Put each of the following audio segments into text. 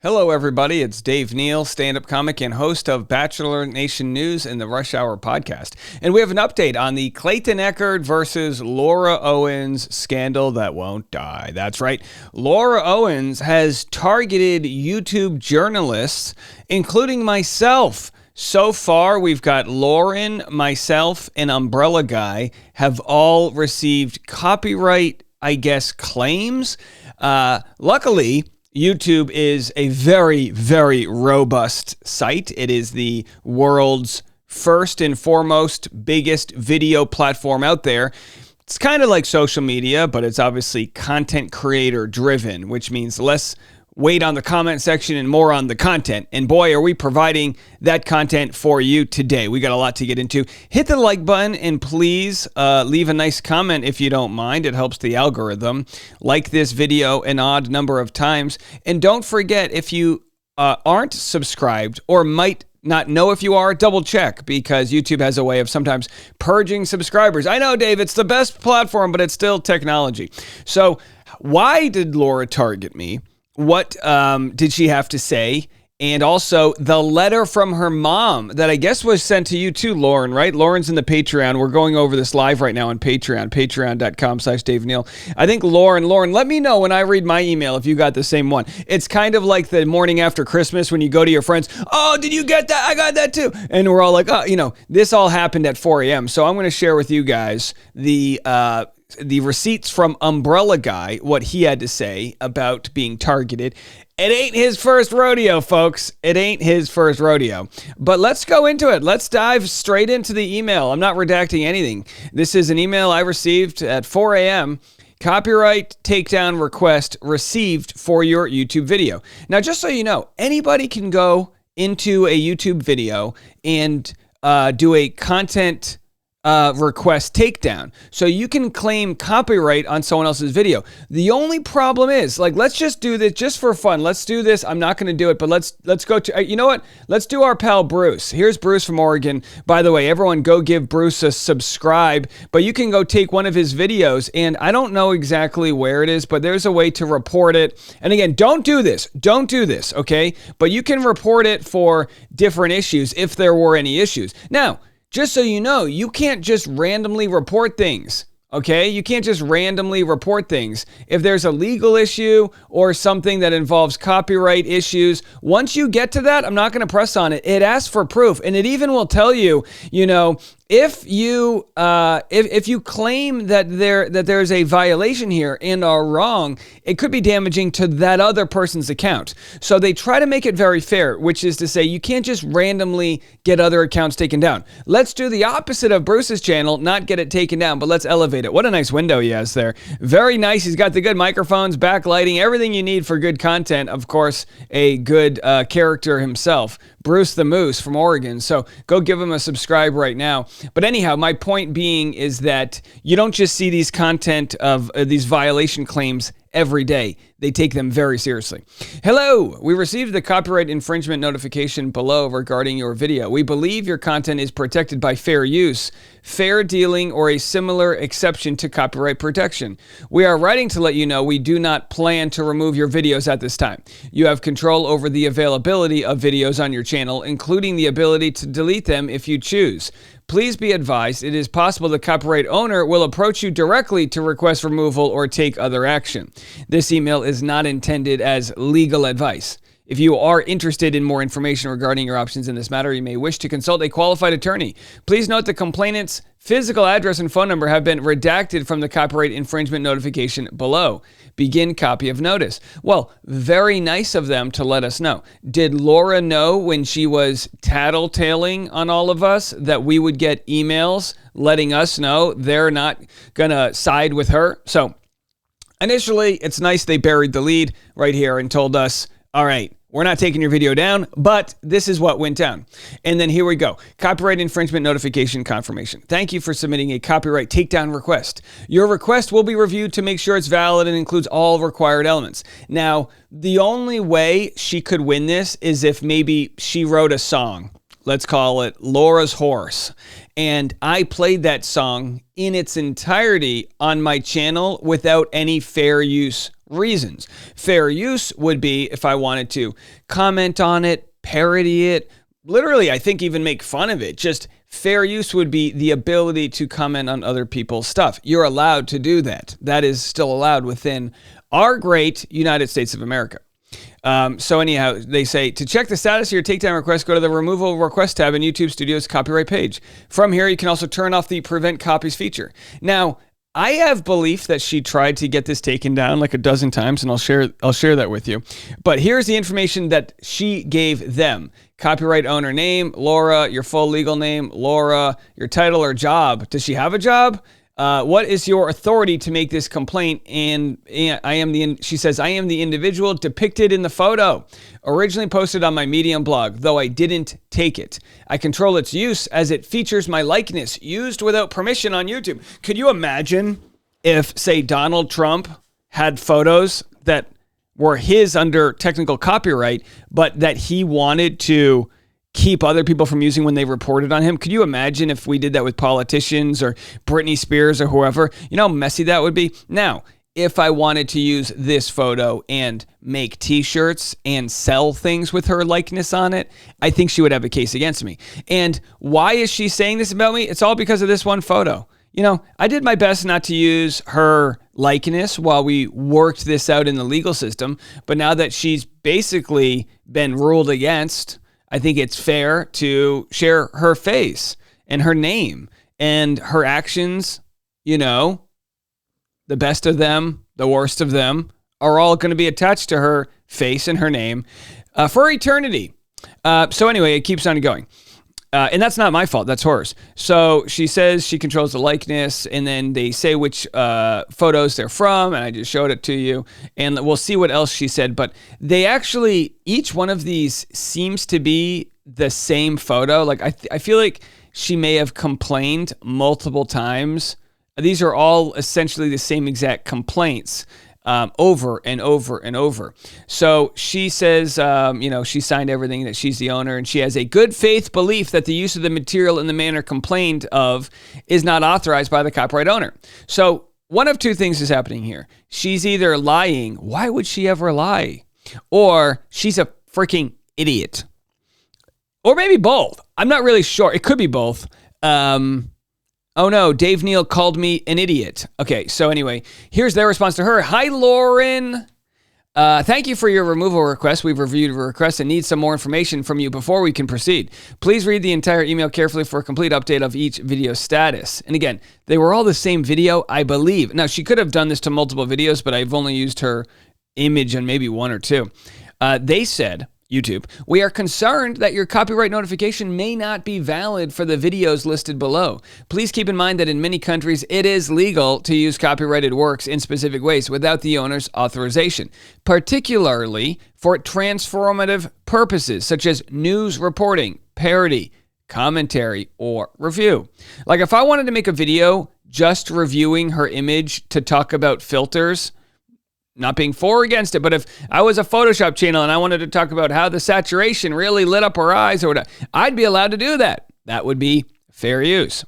Hello, everybody. It's Dave Neal, stand-up comic and host of Bachelor Nation News and the Rush Hour podcast. And we have an update on the Clayton Echard versus Laura Owens scandal that won't die. That's right. Laura Owens has targeted YouTube journalists, including myself. So far, we've got Lauren, myself, and Umbrella Guy have all received copyright, claims. Luckily, YouTube is a very, very robust site. It is the world's first and foremost biggest video platform out there. It's kind of like social media, but it's obviously content creator driven, which means less weight on the comment section and more on the content. And boy, are we providing that content for you today. We got a lot to get into. Hit the like button and please leave a nice comment if you don't mind. It helps the algorithm. Like this video an odd number of times. And don't forget, if you aren't subscribed or might not know if you are, double check, because YouTube has a way of sometimes purging subscribers. I know, Dave, it's the best platform, but it's still technology. So why did Laura target me? What did she have to say? And also the letter from her mom that I guess was sent to you too, Lauren, right? Lauren's in the Patreon. We're going over this live right now on Patreon, patreon.com/Dave Neal. I think Lauren, let me know when I read my email if you got the same one. It's kind of like the morning after Christmas when you go to your friends. Oh, did you get that? I got that too. And we're all like, oh, this all happened at 4 a.m. So I'm going to share with you guys the receipts from Umbrella Guy, what he had to say about being targeted. It ain't his first rodeo, folks. It ain't his first rodeo. But let's go into it. Let's dive straight into the email. I'm not redacting anything. This is an email I received at 4 a.m. Copyright takedown request received for your YouTube video. Now, just so you know, anybody can go into a YouTube video and do a content request takedown. So you can claim copyright on someone else's video. The only problem is, let's just do this just for fun. Let's do this. I'm not going to do it, but let's go to, you know what? Let's do our pal Bruce. Here's Bruce from Oregon. By the way, everyone go give Bruce a subscribe, but you can go take one of his videos, and I don't know exactly where it is, but there's a way to report it. And again, don't do this, okay? But you can report it for different issues if there were any issues. Now, just so you know, you can't just randomly report things, okay? You can't just randomly report things. If there's a legal issue or something that involves copyright issues, once you get to that, I'm not going to press on it. It asks for proof, and it even will tell you, if you claim that there's a violation here and are wrong, it could be damaging to that other person's account. So they try to make it very fair, which is to say you can't just randomly get other accounts taken down. Let's do the opposite of Bruce's channel, not get it taken down, but let's elevate it. What a nice window he has there. Very nice. He's got the good microphones, backlighting, everything you need for good content. Of course, a good character himself. Bruce the Moose from Oregon. So go give him a subscribe right now. But anyhow, my point being is that you don't just see these content of these violation claims every day. They take them very seriously. Hello, we received the copyright infringement notification below regarding your video. We believe your content is protected by fair use, fair dealing, or a similar exception to copyright protection. We are writing to let you know we do not plan to remove your videos at this time. You have control over the availability of videos on your channel, including the ability to delete them if you choose. Please be advised, it is possible the copyright owner will approach you directly to request removal or take other action. This email is not intended as legal advice. If you are interested in more information regarding your options in this matter, you may wish to consult a qualified attorney. Please note the complainant's physical address and phone number have been redacted from the copyright infringement notification below. Begin copy of notice. Well, very nice of them to let us know. Did Laura know when she was tattletaling on all of us that we would get emails letting us know they're not going to side with her? So initially, it's nice they buried the lead right here and told us, all right, we're not taking your video down, but this is what went down. And then here we go. Copyright infringement notification confirmation. Thank you for submitting a copyright takedown request. Your request will be reviewed to make sure it's valid and includes all required elements. Now, the only way she could win this is if maybe she wrote a song. Let's call it Laura's Horse. And I played that song in its entirety on my channel without any fair use reasons. Fair use would be if I wanted to comment on it, parody it, literally, I think even make fun of it. Just fair use would be the ability to comment on other people's stuff. You're allowed to do that. That is still allowed within our great United States of America. So anyhow, they say to check the status of your takedown request, go to the removal request tab in YouTube Studio's copyright page. From here, you can also turn off the prevent copies feature. Now, I have belief that she tried to get this taken down like a dozen times, and I'll share that with you. But here's the information that she gave them. Copyright owner name, Laura, your full legal name, Laura, your title or job. Does she have a job? What is your authority to make this complaint? And she says, I am the individual depicted in the photo, originally posted on my Medium blog, though I didn't take it. I control its use as it features my likeness used without permission on YouTube. Could you imagine if, say, Donald Trump had photos that were his under technical copyright, but that he wanted to keep other people from using when they reported on him? Could you imagine if we did that with politicians or Britney Spears or whoever? You know how messy that would be? Now, if I wanted to use this photo and make t-shirts and sell things with her likeness on it, I think she would have a case against me. And why is she saying this about me? It's all because of this one photo. You know, I did my best not to use her likeness while we worked this out in the legal system. But now that she's basically been ruled against, I think it's fair to share her face and her name and her actions. You know, the best of them, the worst of them are all going to be attached to her face and her name for eternity. So anyway, it keeps on going. And that's not my fault. That's hers. So she says she controls the likeness, and then they say which photos they're from, and I just showed it to you. And we'll see what else she said. But they actually, each one of these seems to be the same photo. Like I feel like she may have complained multiple times. These are all essentially the same exact complaints. Over and over and over. So she says, she signed everything, that she's the owner, and she has a good faith belief that the use of the material in the manner complained of is not authorized by the copyright owner. So one of two things is happening here. She's either lying. Why would she ever lie? Or she's a freaking idiot. Or maybe both. I'm not really sure. It could be both. Oh no, Dave Neal called me an idiot. Okay, so anyway, here's their response to her. Hi, Lauren. Thank you for your removal request. We've reviewed your request and need some more information from you before we can proceed. Please read the entire email carefully for a complete update of each video status. And again, they were all the same video, I believe. Now, she could have done this to multiple videos, but I've only used her image on maybe one or two. They said, YouTube, we are concerned that your copyright notification may not be valid for the videos listed below. Please keep in mind that in many countries, it is legal to use copyrighted works in specific ways without the owner's authorization, particularly for transformative purposes such as news reporting, parody, commentary, or review. Like if I wanted to make a video just reviewing her image to talk about filters, not being for or against it, but if I was a Photoshop channel and I wanted to talk about how the saturation really lit up her eyes or whatever, I'd be allowed to do that. That would be fair use.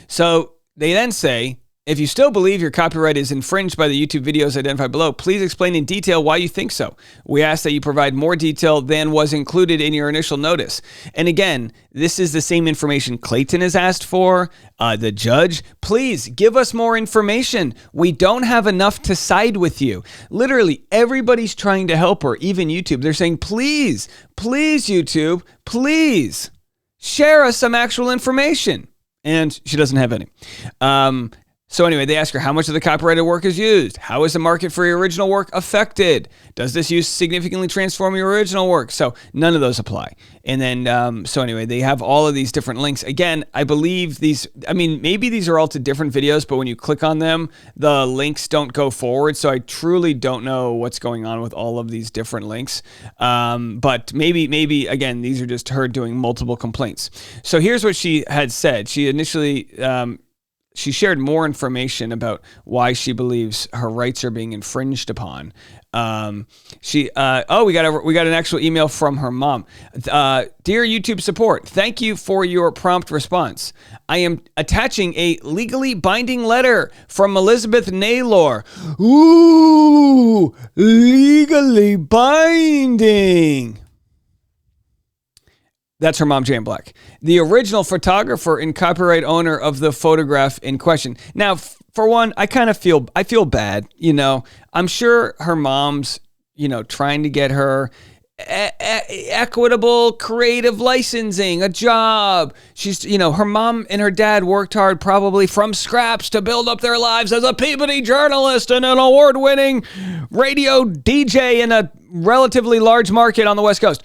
So they then say, if you still believe your copyright is infringed by the YouTube videos identified below, please explain in detail why you think so. We ask that you provide more detail than was included in your initial notice. And again, this is the same information Clayton has asked for, the judge. Please give us more information. We don't have enough to side with you. Literally, everybody's trying to help her, even YouTube. They're saying, please, please, YouTube, please share us some actual information. And she doesn't have any. So anyway, they ask her how much of the copyrighted work is used. How is the market for your original work affected? Does this use significantly transform your original work? So none of those apply. And then, so anyway, they have all of these different links. Again, I believe maybe these are all to different videos, but when you click on them, the links don't go forward. So I truly don't know what's going on with all of these different links. But maybe again, these are just her doing multiple complaints. So here's what she had said. She initially, she shared more information about why she believes her rights are being infringed upon. We got an actual email from her mom. Dear YouTube support, thank you for your prompt response. I am attaching a legally binding letter from Elizabeth Naylor. Ooh, legally binding. That's her mom, Jane Black, the original photographer and copyright owner of the photograph in question. Now, for one, I feel bad. I'm sure her mom's, trying to get her equitable creative licensing, a job. She's, her mom and her dad worked hard, probably from scraps, to build up their lives as a Peabody journalist and an award-winning radio DJ in a relatively large market on the West Coast.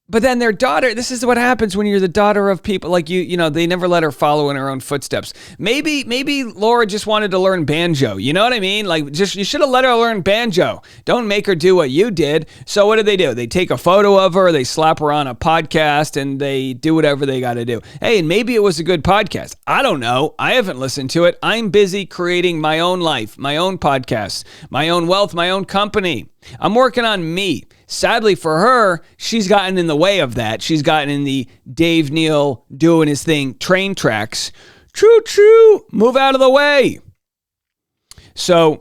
But then their daughter, this is what happens when you're the daughter of people like they never let her follow in her own footsteps. Maybe Laura just wanted to learn banjo. You know what I mean? Like, you should have let her learn banjo. Don't make her do what you did. So what do? They take a photo of her, they slap her on a podcast, and they do whatever they got to do. Hey, and maybe it was a good podcast. I don't know. I haven't listened to it. I'm busy creating my own life, my own podcasts, my own wealth, my own company. I'm working on me. Sadly for her, she's gotten in the way of that. She's gotten in the Dave Neal doing his thing train tracks. Choo-choo, move out of the way. So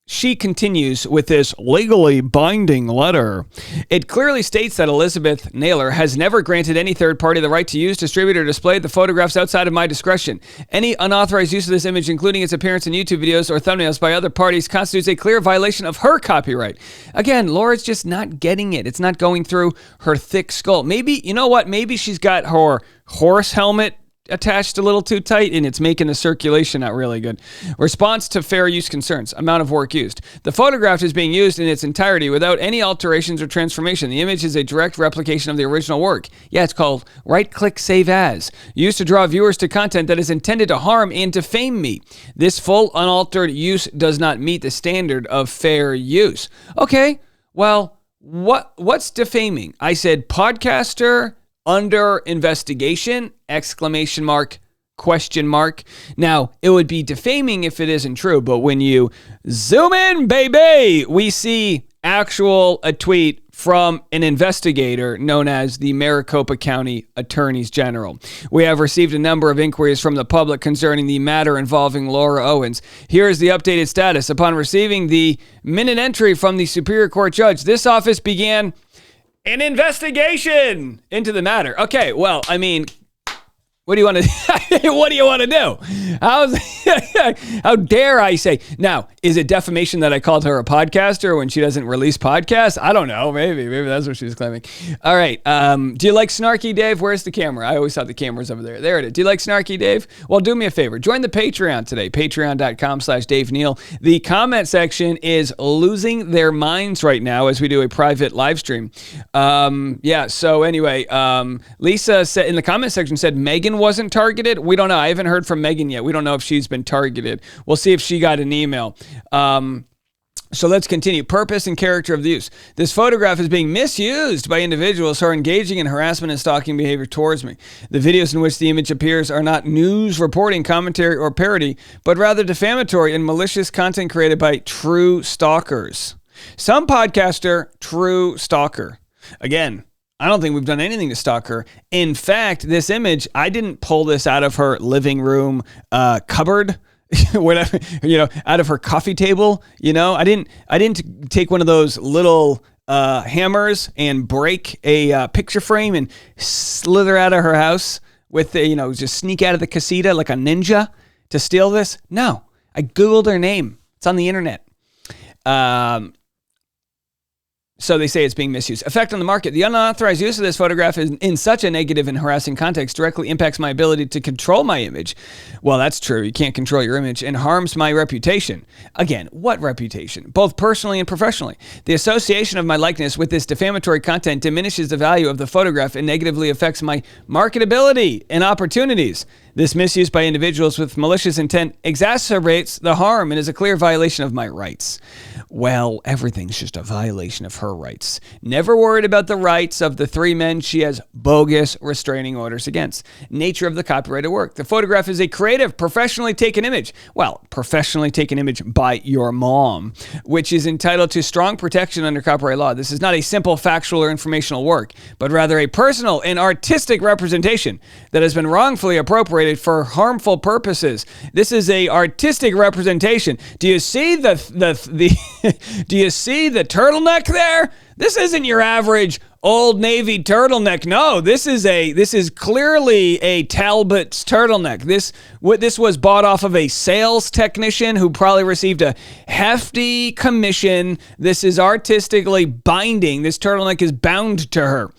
she continues with this legally binding letter. It clearly states that Elizabeth Naylor has never granted any third party the right to use, distribute, or display the photographs outside of my discretion. Any unauthorized use of this image, including its appearance in YouTube videos or thumbnails by other parties, constitutes a clear violation of her copyright. Again, Laura's just not getting it. It's not going through her thick skull. Maybe, you know what? Maybe she's got her horse helmet attached a little too tight, and it's making the circulation not really good. Response to fair use concerns. Amount of work used. The photograph is being used in its entirety without any alterations or transformation. The image is a direct replication of the original work. Yeah, it's called right-click save as. Used to draw viewers to content that is intended to harm and defame me. This full unaltered use does not meet the standard of fair use. Okay, well, what's defaming? I said podcaster under investigation, exclamation mark, question mark. Now, it would be defaming if it isn't true, but when you zoom in, baby, we see a tweet from an investigator known as the Maricopa County Attorneys General. We have received a number of inquiries from the public concerning the matter involving Laura Owens. Here is the updated status. Upon receiving the minute entry from the Superior Court judge, this office began an investigation into the matter. Okay, well, I mean, what do you want to what do you want to do? How dare I say? Now, is it defamation that I called her a podcaster when she doesn't release podcasts? I don't know. Maybe that's what she's claiming. All right. Do you like Snarky Dave? Where's the camera? I always thought the camera's over there. There it is. Do you like Snarky Dave? Well, do me a favor. Join the Patreon today. Patreon.com/Dave Neal. The comment section is losing their minds right now as we do a private live stream. So anyway, Lisa said in the comment section said Megan wasn't targeted. We don't know. I haven't heard from Megan yet. We don't know if she's been targeted. We'll see if she got an email. So let's continue. Purpose and character of the use. This photograph is being misused by individuals who are engaging in harassment and stalking behavior towards me. The videos in which the image appears are not news reporting, commentary, or parody, but rather defamatory and malicious content created by true stalkers. Some podcaster, true stalker. Again, I don't think we've done anything to stalk her. In fact, this image, I didn't pull this out of her living room cupboard, whatever, out of her coffee table. I didn't take one of those little hammers and break a picture frame and slither out of her house with just sneak out of the casita like a ninja to steal this. No, I Googled her name. It's on the internet. So they say it's being misused. Effect on the market. The unauthorized use of this photograph is in such a negative and harassing context directly impacts my ability to control my image. Well, that's true. You can't control your image, and harms my reputation. Again, what reputation? Both personally and professionally. The association of my likeness with this defamatory content diminishes the value of the photograph and negatively affects my marketability and opportunities. This misuse by individuals with malicious intent exacerbates the harm and is a clear violation of my rights. Well, everything's just a violation of her rights. Never worried about the rights of the 3 men she has bogus restraining orders against. Nature of the copyrighted work. The photograph is a creative, professionally taken image. Well, professionally taken image by your mom, which is entitled to strong protection under copyright law. This is not a simple factual or informational work, but rather a personal and artistic representation that has been wrongfully appropriated for harmful purposes. This is a artistic representation. Do you see do you see the turtleneck there? This isn't your average Old Navy turtleneck. No, this is clearly a Talbot's turtleneck. This was bought off of a sales technician who probably received a hefty commission. This is artistically binding. This turtleneck is bound to her.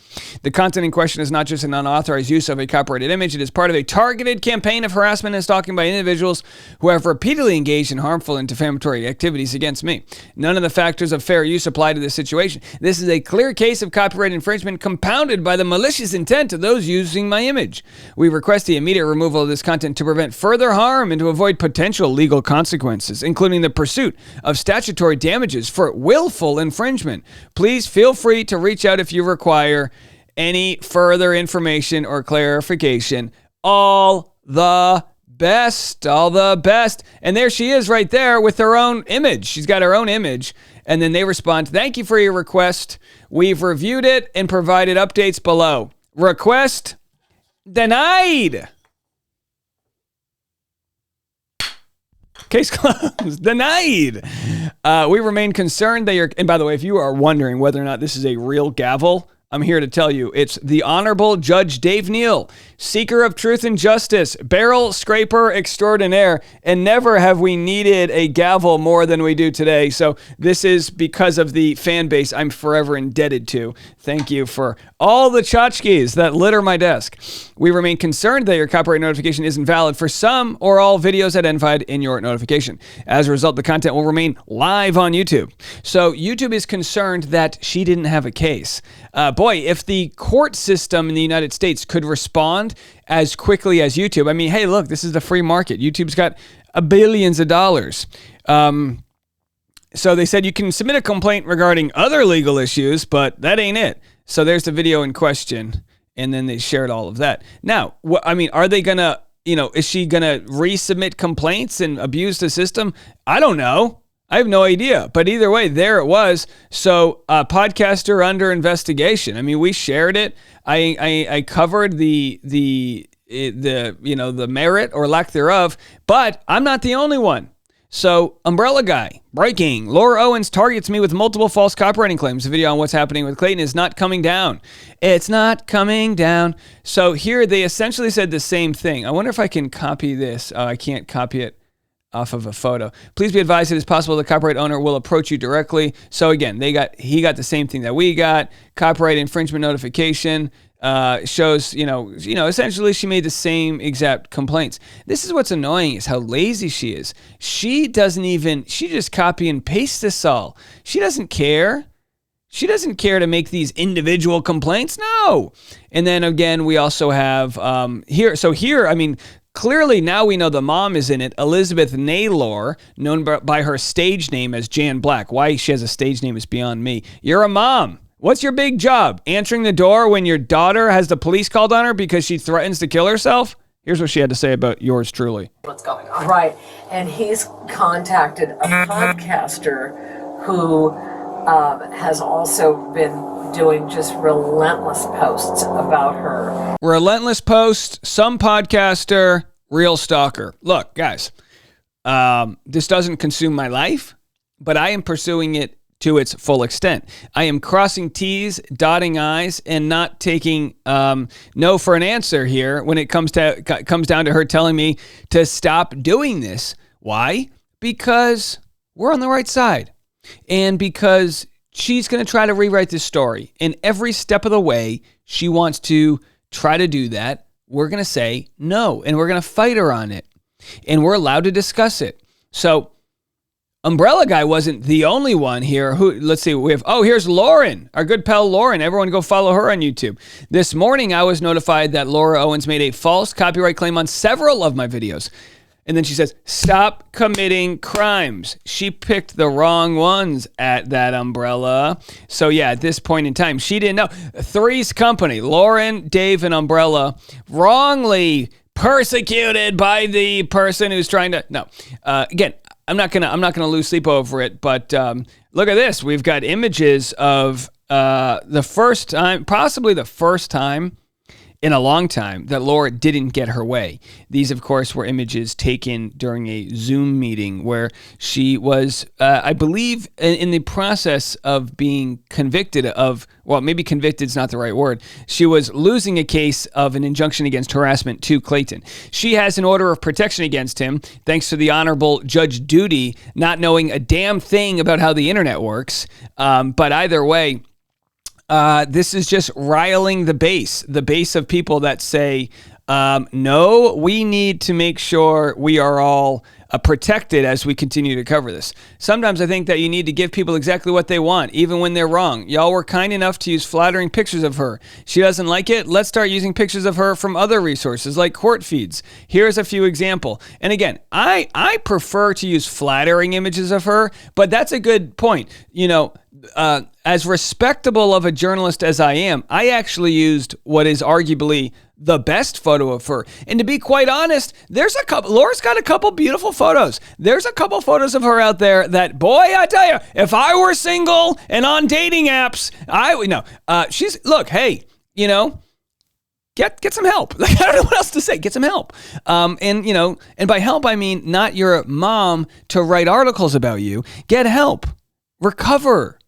The content in question is not just an unauthorized use of a copyrighted image. It is part of a targeted campaign of harassment and stalking by individuals who have repeatedly engaged in harmful and defamatory activities against me. None of the factors of fair use apply to this situation. This is a clear case of copyright infringement compounded by the malicious intent of those using my image. We request the immediate removal of this content to prevent further harm and to avoid potential legal consequences, including the pursuit of statutory damages for willful infringement. Please feel free to reach out if you require any further information or clarification. All the best. All the best. And there she is right there with her own image. She's got her own image. And then they respond, thank you for your request. We've reviewed it and provided updates below. Request denied. Case closed. Denied. We remain concerned that you're... And by the way, if you are wondering whether or not this is a real gavel, I'm here to tell you, it's the Honorable Judge Dave Neal, seeker of truth and justice, barrel scraper extraordinaire, and never have we needed a gavel more than we do today. So this is because of the fan base I'm forever indebted to. Thank you for all the tchotchkes that litter my desk. We remain concerned that your copyright notification isn't valid for some or all videos identified in your notification. As a result, the content will remain live on YouTube. So YouTube is concerned that she didn't have a case. Boy, if the court system in the United States could respond as quickly as YouTube, I mean, hey, look, this is the free market. YouTube's got billions of dollars. So they said you can submit a complaint regarding other legal issues, but that ain't it. So there's the video in question, and then they shared all of that. Now, are they going to, is she going to resubmit complaints and abuse the system? I don't know. I have no idea. But either way, there it was. So podcaster under investigation. I mean, we shared it. I covered the merit or lack thereof, but I'm not the only one. So, Umbrella Guy, breaking. Laura Owens targets me with multiple false copywriting claims. The video on what's happening with Clayton is not coming down. It's not coming down. So here they essentially said the same thing. I wonder if I can copy this. Oh, I can't copy it off of a photo. Please be advised it is possible the copyright owner will approach you directly. So again, he got the same thing that we got. Copyright infringement notification. Shows, essentially she made the same exact complaints. This is what's annoying is how lazy she is. She just copy and paste this all. She doesn't care. She doesn't care to make these individual complaints. No. And then again, we also have here. So here, I mean, clearly now we know the mom is in it. Elizabeth Naylor, known by her stage name as Jan Black. Why she has a stage name is beyond me. You're a mom. What's your big job? Answering the door when your daughter has the police called on her because she threatens to kill herself? Here's what she had to say about yours truly. What's going on? Right. And he's contacted a podcaster who has also been doing just relentless posts about her. Relentless post, some podcaster, real stalker. Look, guys, this doesn't consume my life, but I am pursuing it to its full extent. I am crossing T's, dotting I's, and not taking no for an answer here when it comes down to her telling me to stop doing this. Why? Because we're on the right side. And because she's going to try to rewrite this story. And every step of the way she wants to try to do that, we're going to say no. And we're going to fight her on it. And we're allowed to discuss it. So Umbrella Guy wasn't the only one here. Let's see, here's Lauren, our good pal Lauren. Everyone go follow her on YouTube. This morning, I was notified that Laura Owens made a false copyright claim on several of my videos. And then she says, stop committing crimes. She picked the wrong ones at that Umbrella. So yeah, at this point in time, she didn't know. Three's Company, Lauren, Dave, and Umbrella, wrongly persecuted by the person who's trying to, again, I'm not gonna lose sleep over it, but look at this. We've got images of possibly the first time in a long time that Laura didn't get her way. These, of course, were images taken during a Zoom meeting where she was, I believe, in the process of being convicted of, well, maybe convicted is not the right word. She was losing a case of an injunction against harassment to Clayton. She has an order of protection against him, thanks to the Honorable Judge Duty not knowing a damn thing about how the internet works. But either way, this is just riling the base of people that say, no, we need to make sure we are all protected as we continue to cover this. Sometimes I think that you need to give people exactly what they want, even when they're wrong. Y'all were kind enough to use flattering pictures of her. She doesn't like it. Let's start using pictures of her from other resources like court feeds. Here's a few examples. And again, I prefer to use flattering images of her, but that's a good point. As respectable of a journalist as I am, I actually used what is arguably the best photo of her. And to be quite honest, Laura's got a couple beautiful photos. There's a couple photos of her out there that, boy, I tell you, if I were single and on dating apps, get some help. Like, I don't know what else to say. Get some help. And by help, I mean not your mom to write articles about you. Get help. Recover.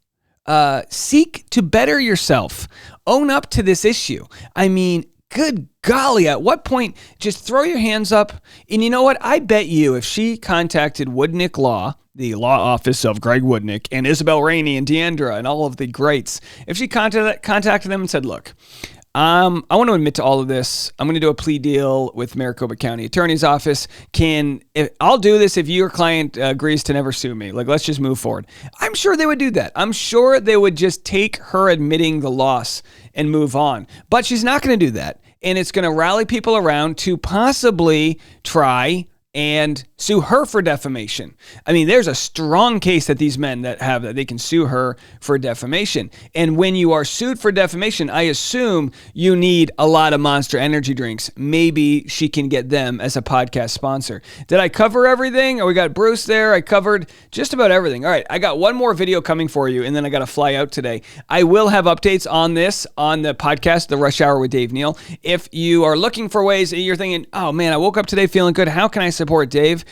Seek to better yourself. Own up to this issue. I mean, good golly, at what point, just throw your hands up. And you know what? I bet you if she contacted Woodnick Law, the law office of Greg Woodnick and Isabel Rainey and Deandra and all of the greats, if she contacted them and said, look, I want to admit to all of this. I'm going to do a plea deal with Maricopa County Attorney's Office. I'll do this if your client agrees to never sue me. Like, let's just move forward. I'm sure they would do that. I'm sure they would just take her admitting the loss and move on. But she's not going to do that. And it's going to rally people around to possibly try and sue her for defamation. I mean, there's a strong case that these men that they can sue her for defamation. And when you are sued for defamation, I assume you need a lot of Monster Energy drinks. Maybe she can get them as a podcast sponsor. Did I cover everything? Or we got Bruce there. I covered just about everything. All right, I got one more video coming for you, and then I got to fly out today. I will have updates on this on the podcast, The Rush Hour with Dave Neal. If you are looking for ways, you're thinking, oh man, I woke up today feeling good. How can I support Dave?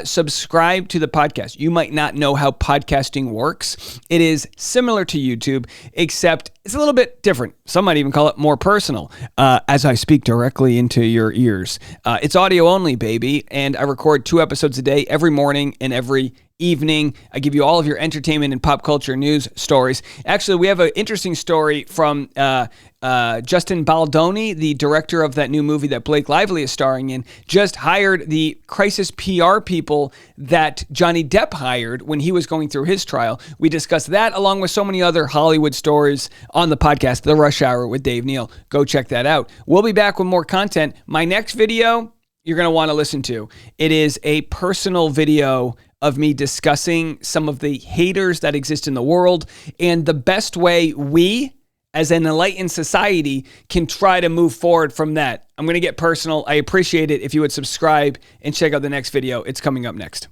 Subscribe to the podcast. You might not know how podcasting works. It is similar to YouTube, except it's a little bit different. Some might even call it more personal, as I speak directly into your ears. It's audio only, baby, and I record 2 episodes a day, every morning and every evening. I give you all of your entertainment and pop culture news stories. Actually, we have an interesting story from Justin Baldoni, the director of that new movie that Blake Lively is starring in, just hired the crisis PR people that Johnny Depp hired when he was going through his trial. We discussed that along with so many other Hollywood stories on the podcast, The Rush Hour with Dave Neal. Go check that out. We'll be back with more content. My next video, you're going to want to listen to. It is a personal video of me discussing some of the haters that exist in the world and the best way we, as an enlightened society, can try to move forward from that. I'm going to get personal. I appreciate it if you would subscribe and check out the next video. It's coming up next.